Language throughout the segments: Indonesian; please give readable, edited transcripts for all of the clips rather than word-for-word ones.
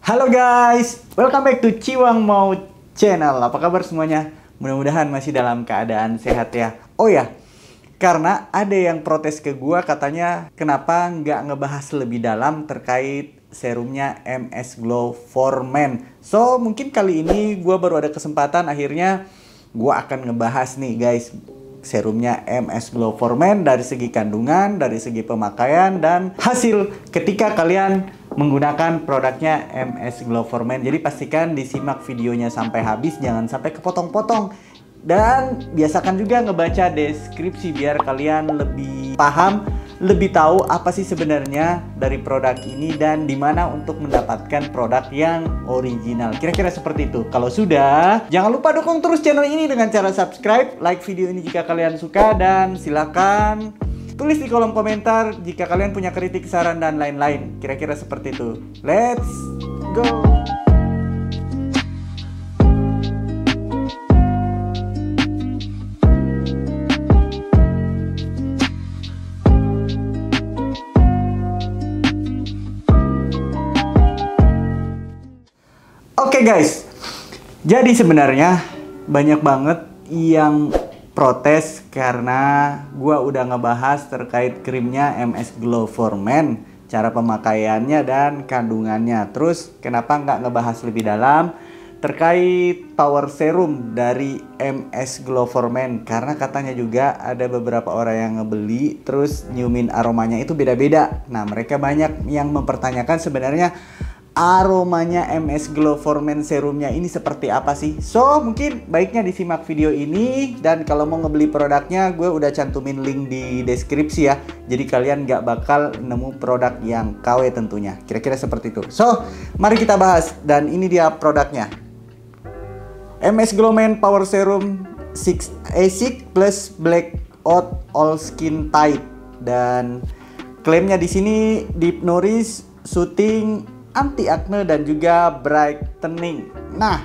Halo guys, welcome back to Ciwang Mau Channel. Apa kabar semuanya? Mudah-mudahan masih dalam keadaan sehat ya. Oh ya, karena ada yang protes ke gua katanya kenapa nggak ngebahas lebih dalam terkait serumnya MS Glow for Men. So, mungkin kali ini gua baru ada kesempatan akhirnya gua akan ngebahas nih guys serumnya MS Glow for Men dari segi kandungan, dari segi pemakaian, dan hasil ketika kalian menggunakan produknya MS Glow for Men. Jadi pastikan disimak videonya sampai habis, jangan sampai kepotong-potong. Dan biasakan juga ngebaca deskripsi biar kalian lebih paham, lebih tahu apa sih sebenarnya dari produk ini dan dimana untuk mendapatkan produk yang original. Kira-kira seperti itu. Kalau sudah, jangan lupa dukung terus channel ini dengan cara subscribe, like video ini jika kalian suka, dan silakan tulis di kolom komentar jika kalian punya kritik, saran, dan lain-lain. Kira-kira seperti itu. Let's go! Oke guys, jadi sebenarnya banyak banget yang protes karena gua udah ngebahas terkait krimnya MS Glow for Men, cara pemakaiannya dan kandungannya. Terus kenapa nggak ngebahas lebih dalam terkait power serum dari MS Glow for Men? Karena katanya juga ada beberapa orang yang ngebeli terus nyiumin aromanya itu beda-beda. Nah, mereka banyak yang mempertanyakan sebenarnya aromanya MS Glow for Men serumnya ini seperti apa sih? So, mungkin baiknya disimak video ini. Dan kalau mau ngebeli produknya, gue udah cantumin link di deskripsi ya. Jadi kalian nggak bakal nemu produk yang KW tentunya. Kira-kira seperti itu. So, mari kita bahas. Dan ini dia produknya. MS Glow Men Power Serum 6 Acid plus Black Out All Skin Tight. Dan klaimnya di sini Deep Nourish, Soothing, anti acne, dan juga brightening. Nah,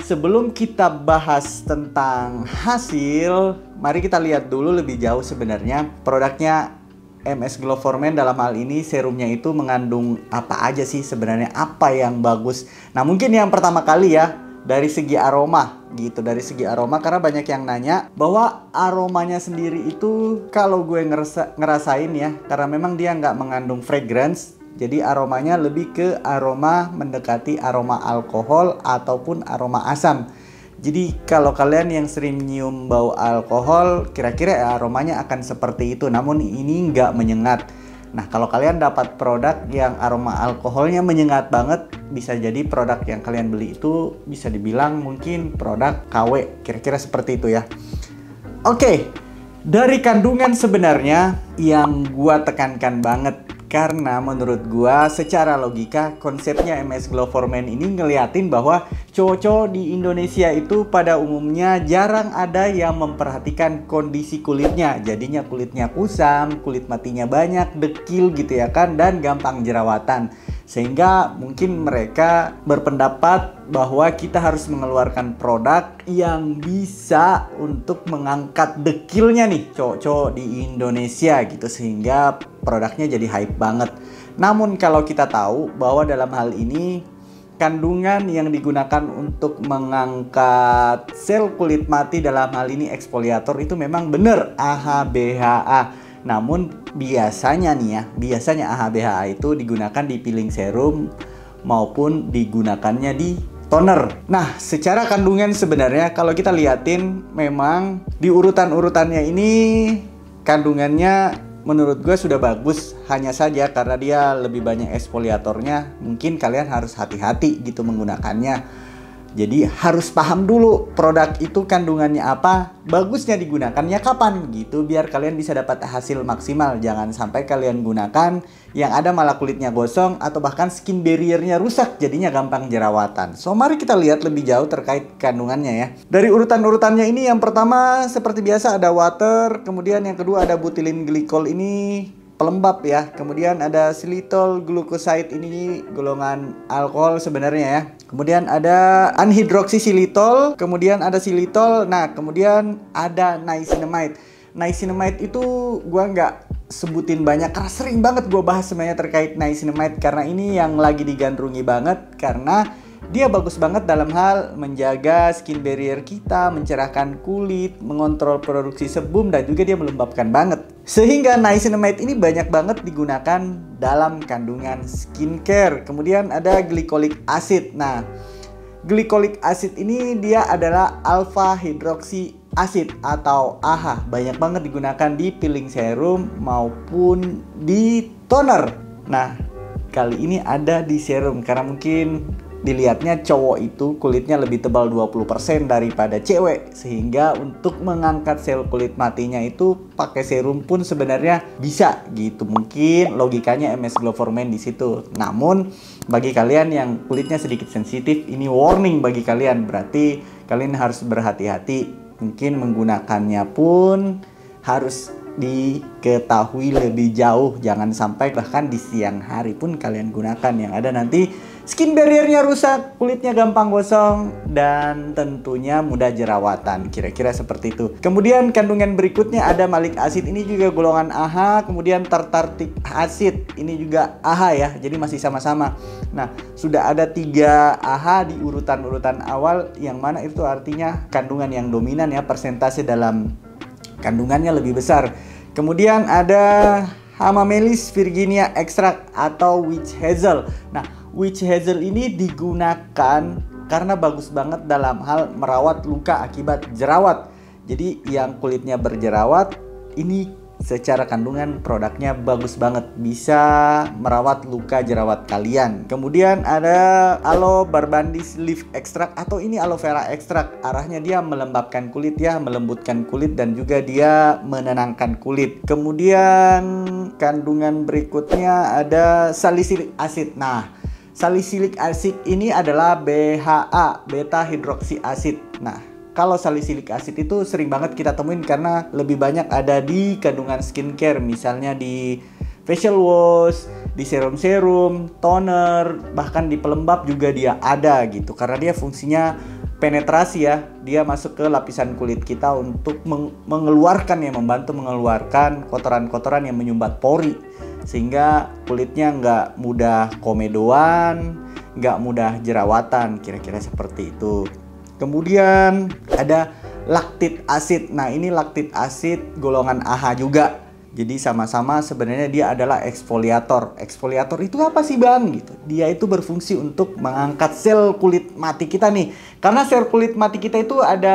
sebelum kita bahas tentang hasil, mari kita lihat dulu lebih jauh sebenarnya produknya MS Glow for Men. Dalam hal ini serumnya itu mengandung apa aja sih sebenarnya, apa yang bagus. Nah, mungkin yang pertama kali ya dari segi aroma gitu, dari segi aroma, karena banyak yang nanya bahwa aromanya sendiri itu kalau gue ngerasain ya, karena memang dia nggak mengandung fragrance. Jadi aromanya lebih ke aroma mendekati aroma alkohol ataupun aroma asam. Jadi kalau kalian yang sering nyium bau alkohol, kira-kira aromanya akan seperti itu. Namun ini nggak menyengat. Nah, kalau kalian dapat produk yang aroma alkoholnya menyengat banget, bisa jadi produk yang kalian beli itu bisa dibilang mungkin produk KW. Kira-kira seperti itu ya. Oke, dari kandungan sebenarnya yang gua tekankan banget, karena menurut gua secara logika konsepnya MS Glow for Men ini ngeliatin bahwa cowok-cowok di Indonesia itu pada umumnya jarang ada yang memperhatikan kondisi kulitnya. Jadinya kulitnya kusam, kulit matinya banyak, dekil gitu ya kan, dan gampang jerawatan. Sehingga mungkin mereka berpendapat bahwa kita harus mengeluarkan produk yang bisa untuk mengangkat dekilnya nih cowok-cowok di Indonesia gitu, sehingga produknya jadi hype banget. Namun kalau kita tahu bahwa dalam hal ini kandungan yang digunakan untuk mengangkat sel kulit mati, dalam hal ini eksfoliator, itu memang benar AHA/BHA. Namun biasanya nih ya, biasanya AHA/BHA itu digunakan di peeling serum maupun digunakannya di toner. Nah, secara kandungan sebenarnya kalau kita liatin memang di urutan-urutannya ini kandungannya menurut gue sudah bagus. Hanya saja karena dia lebih banyak eksfoliatornya, mungkin kalian harus hati-hati gitu menggunakannya. Jadi harus paham dulu produk itu kandungannya apa, bagusnya digunakannya kapan gitu, biar kalian bisa dapat hasil maksimal. Jangan sampai kalian gunakan yang ada malah kulitnya gosong atau bahkan skin barriernya rusak, jadinya gampang jerawatan. So, mari kita lihat lebih jauh terkait kandungannya ya. Dari urutan-urutannya ini, yang pertama seperti biasa ada water, kemudian yang kedua ada butylene glycol, ini pelembab ya. Kemudian ada xylitol glucoside, ini golongan alkohol sebenarnya ya. Kemudian ada anhidroxyxylitol, kemudian ada xylitol. Nah, kemudian ada niacinamide. Niacinamide itu gua nggak sebutin banyak karena sering banget gue bahas sebenarnya terkait niacinamide, karena ini yang lagi digandrungi banget karena dia bagus banget dalam hal menjaga skin barrier kita, mencerahkan kulit, mengontrol produksi sebum, dan juga dia melembabkan banget. Sehingga niacinamide ini banyak banget digunakan dalam kandungan skincare. Kemudian ada glycolic acid. Nah, glycolic acid ini dia adalah alpha hydroxy acid atau AHA. Banyak banget digunakan di peeling serum maupun di toner. Nah, kali ini ada di serum karena mungkin dilihatnya cowok itu kulitnya lebih tebal 20% daripada cewek, sehingga untuk mengangkat sel kulit matinya itu pakai serum pun sebenarnya bisa gitu. Mungkin logikanya MS Glow for Men di situ. Namun bagi kalian yang kulitnya sedikit sensitif, ini warning bagi kalian, berarti kalian harus berhati-hati. Mungkin menggunakannya pun harus diketahui lebih jauh, jangan sampai bahkan di siang hari pun kalian gunakan, yang ada nanti skin barriernya rusak, kulitnya gampang gosong, dan tentunya mudah jerawatan. Kira-kira seperti itu. Kemudian kandungan berikutnya ada malic acid, ini juga golongan AHA. Kemudian tartartic acid, ini juga AHA ya, jadi masih sama-sama. Nah, sudah ada 3 AHA di urutan-urutan awal, yang mana itu artinya kandungan yang dominan ya, persentase dalam kandungannya lebih besar. Kemudian ada Hamamelis virginia extract atau witch hazel. Nah, witch hazel ini digunakan karena bagus banget dalam hal merawat luka akibat jerawat. Jadi yang kulitnya berjerawat, ini secara kandungan produknya bagus banget, bisa merawat luka jerawat kalian. Kemudian ada aloe barbandis leaf extract atau ini aloe vera extract. Arahnya dia melembabkan kulit ya, melembutkan kulit, dan juga dia menenangkan kulit. Kemudian kandungan berikutnya ada salicylic acid. Nah, salicylic acid ini adalah BHA, beta hydroxy acid. Nah, kalau salicylic acid itu sering banget kita temuin karena lebih banyak ada di kandungan skincare, misalnya di facial wash, di serum-serum, toner, bahkan di pelembab juga dia ada gitu. Karena dia fungsinya penetrasi ya, dia masuk ke lapisan kulit kita untuk mengeluarkan ya, membantu mengeluarkan kotoran-kotoran yang menyumbat pori, sehingga kulitnya nggak mudah komedoan, nggak mudah jerawatan, kira-kira seperti itu. Kemudian ada lactic acid. Nah, ini lactic acid golongan AHA juga. Jadi sama-sama sebenarnya dia adalah eksfoliator. Eksfoliator itu apa sih Bang? Gitu. Dia itu berfungsi untuk mengangkat sel kulit mati kita nih. Karena sel kulit mati kita itu ada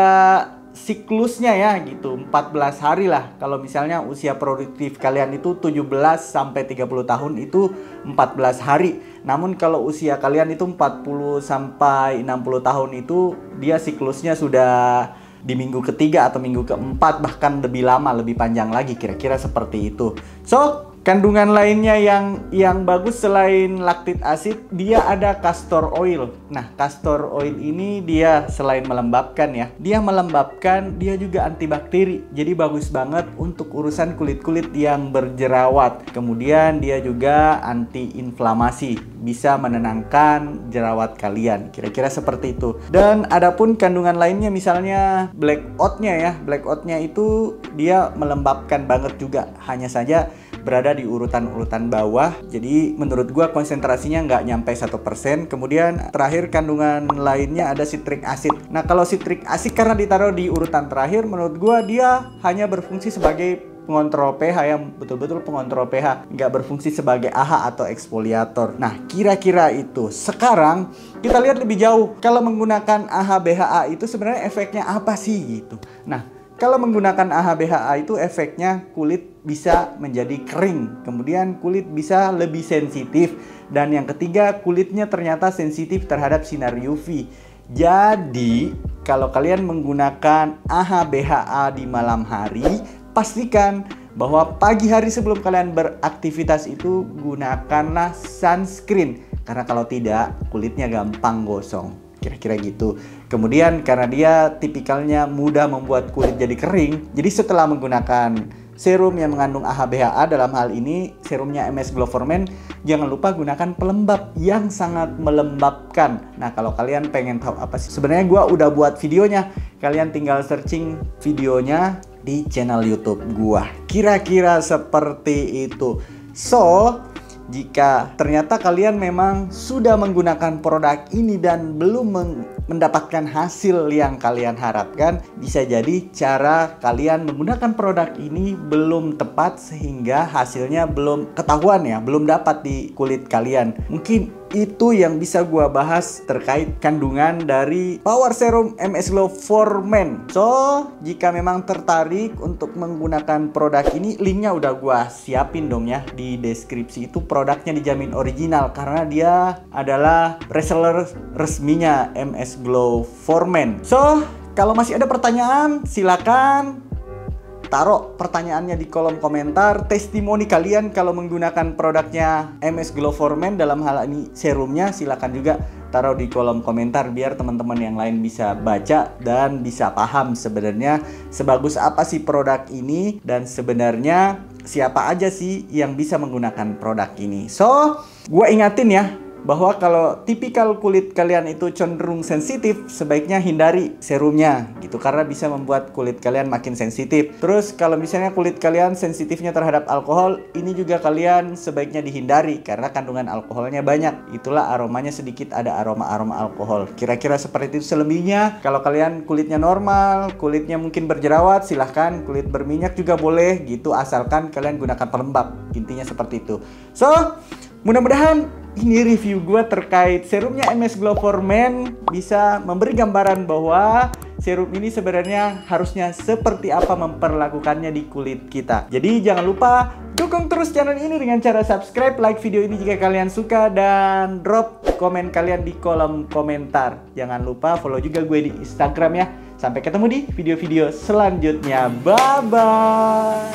siklusnya ya gitu, 14 hari lah. Kalau misalnya usia produktif kalian itu 17 sampai 30 tahun itu 14 hari. Namun kalau usia kalian itu 40 sampai 60 tahun itu dia siklusnya sudah di minggu ketiga atau minggu keempat, bahkan lebih lama, lebih panjang lagi, kira-kira seperti itu. So, kandungan lainnya yang bagus selain lactic acid, dia ada castor oil. Nah, castor oil ini dia selain melembabkan ya, dia melembabkan, dia juga antibakteri. Jadi bagus banget untuk urusan kulit-kulit yang berjerawat. Kemudian dia juga anti-inflamasi, bisa menenangkan jerawat kalian. Kira-kira seperti itu. Dan adapun kandungan lainnya misalnya black oat-nya ya. Black oat-nya itu dia melembabkan banget juga. Hanya saja berada di urutan-urutan bawah. Jadi menurut gua konsentrasinya nggak nyampe 1%. Kemudian terakhir kandungan lainnya ada citric acid. Nah, kalau citric acid karena ditaruh di urutan terakhir, menurut gua dia hanya berfungsi sebagai pengontrol pH, yang betul-betul pengontrol pH, nggak berfungsi sebagai AHA atau eksfoliator. Nah, kira-kira itu. Sekarang kita lihat lebih jauh. Kalau menggunakan AHA BHA itu sebenarnya efeknya apa sih gitu. Nah, kalau menggunakan AHA BHA itu efeknya kulit bisa menjadi kering, kemudian kulit bisa lebih sensitif, dan yang ketiga kulitnya ternyata sensitif terhadap sinar UV. Jadi kalau kalian menggunakan AHA BHA di malam hari, pastikan bahwa pagi hari sebelum kalian beraktivitas itu gunakanlah sunscreen, karena kalau tidak kulitnya gampang gosong. Kira-kira gitu. Kemudian karena dia tipikalnya mudah membuat kulit jadi kering, jadi setelah menggunakan serum yang mengandung AHA BHA, dalam hal ini serumnya MS Glow for Men, jangan lupa gunakan pelembab yang sangat melembabkan. Nah, kalau kalian pengen tahu apa sih sebenarnya, gua udah buat videonya. Kalian tinggal searching videonya di channel YouTube gua. Kira-kira seperti itu. So, jika ternyata kalian memang sudah menggunakan produk ini dan belum mendapatkan hasil yang kalian harapkan, bisa jadi cara kalian menggunakan produk ini belum tepat sehingga hasilnya belum ketahuan ya, belum dapat di kulit kalian. Mungkin itu yang bisa gua bahas terkait kandungan dari Power Serum MS Glow for Men. So, jika memang tertarik untuk menggunakan produk ini, linknya udah gua siapin dong ya di deskripsi. Itu produknya dijamin original karena dia adalah reseller resminya MS Glow for Men. So, kalau masih ada pertanyaan, silakan taruh pertanyaannya di kolom komentar. Testimoni kalian kalau menggunakan produknya MS Glow for Men, dalam hal ini serumnya, silakan juga taruh di kolom komentar biar teman-teman yang lain bisa baca dan bisa paham sebenarnya sebagus apa sih produk ini dan sebenarnya siapa aja sih yang bisa menggunakan produk ini. So, gue ingatin ya, bahwa kalau tipikal kulit kalian itu cenderung sensitif, sebaiknya hindari serumnya gitu, karena bisa membuat kulit kalian makin sensitif. Terus kalau misalnya kulit kalian sensitifnya terhadap alkohol, ini juga kalian sebaiknya dihindari karena kandungan alkoholnya banyak. Itulah aromanya sedikit ada aroma-aroma alkohol. Kira-kira seperti itu selebihnya. Kalau kalian kulitnya normal, kulitnya mungkin berjerawat, silahkan. Kulit berminyak juga boleh gitu, asalkan kalian gunakan pelembab. Intinya seperti itu. So, mudah-mudahan ini review gue terkait serumnya MS Glow for Men bisa memberi gambaran bahwa serum ini sebenarnya harusnya seperti apa memperlakukannya di kulit kita. Jadi jangan lupa dukung terus channel ini dengan cara subscribe, like video ini jika kalian suka, dan drop komen kalian di kolom komentar. Jangan lupa follow juga gue di Instagram ya. Sampai ketemu di video-video selanjutnya. Bye-bye.